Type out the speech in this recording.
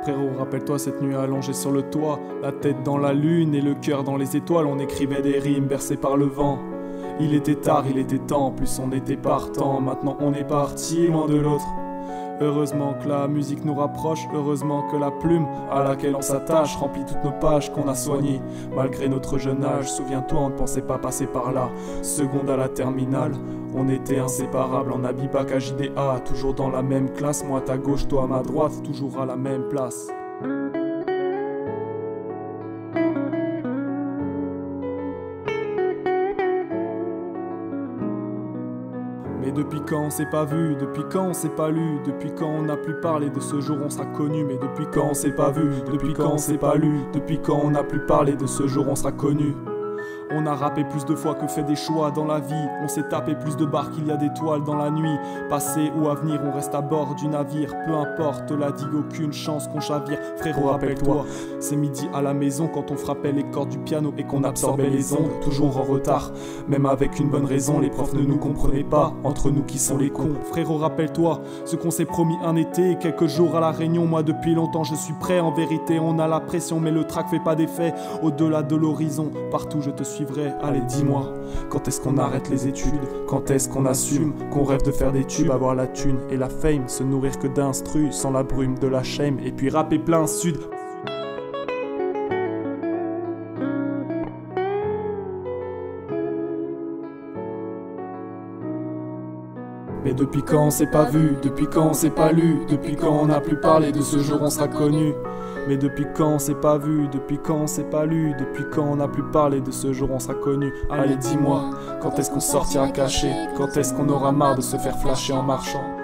Frérot, rappelle-toi cette nuit allongée sur le toit, la tête dans la lune et le cœur dans les étoiles, on écrivait des rimes bercées par le vent. Il était tard, il était temps, plus on était partant, maintenant on est parti loin de l'autre. Heureusement que la musique nous rapproche, heureusement que la plume à laquelle on s'attache remplit toutes nos pages qu'on a soignées. Malgré notre jeune âge, souviens-toi, on ne pensait pas passer par là. Seconde à la terminale, on était inséparables en Abibac à JDA, toujours dans la même classe, moi à ta gauche, toi à ma droite, toujours à la même place. Mais depuis quand on s'est pas vu, depuis quand on s'est pas lu, depuis quand on n'a plus parlé de ce jour on sera connu. Mais depuis quand on s'est pas vu, depuis quand on s'est pas lu, depuis quand on n'a plus parlé de ce jour on sera connu. On a rappé plus de fois que fait des choix dans la vie. On s'est tapé plus de barres qu'il y a d'étoiles dans la nuit. Passé ou avenir, on reste à bord du navire. Peu importe la digue, aucune chance qu'on chavire. Frérot, rappelle-toi, c'est midi à la maison quand on frappait les cordes du piano et qu'on absorbait les ondes. Toujours en retard, même avec une bonne raison. Les profs ne nous comprenaient pas, entre nous qui sont les cons. Frérot, rappelle-toi, ce qu'on s'est promis un été, quelques jours à la Réunion. Moi depuis longtemps je suis prêt, en vérité on a la pression. Mais le trac fait pas d'effet, au-delà de l'horizon. Partout je te suis. Allez dis-moi, quand est-ce qu'on arrête les études? Quand est-ce qu'on assume qu'on rêve de faire des tubes, avoir la thune et la fame, se nourrir que d'instru, sans la brume de la shame, et puis rapper plein sud. Mais depuis quand on s'est pas vu, depuis quand on s'est pas lu, depuis quand on n'a plus parlé de ce jour on sera connu. Mais depuis quand on s'est pas vu, depuis quand on s'est pas lu, depuis quand on n'a plus parlé de ce jour on sera connu. Allez dis-moi, quand est-ce qu'on sortira caché, quand est-ce qu'on aura marre de se faire flasher en marchant?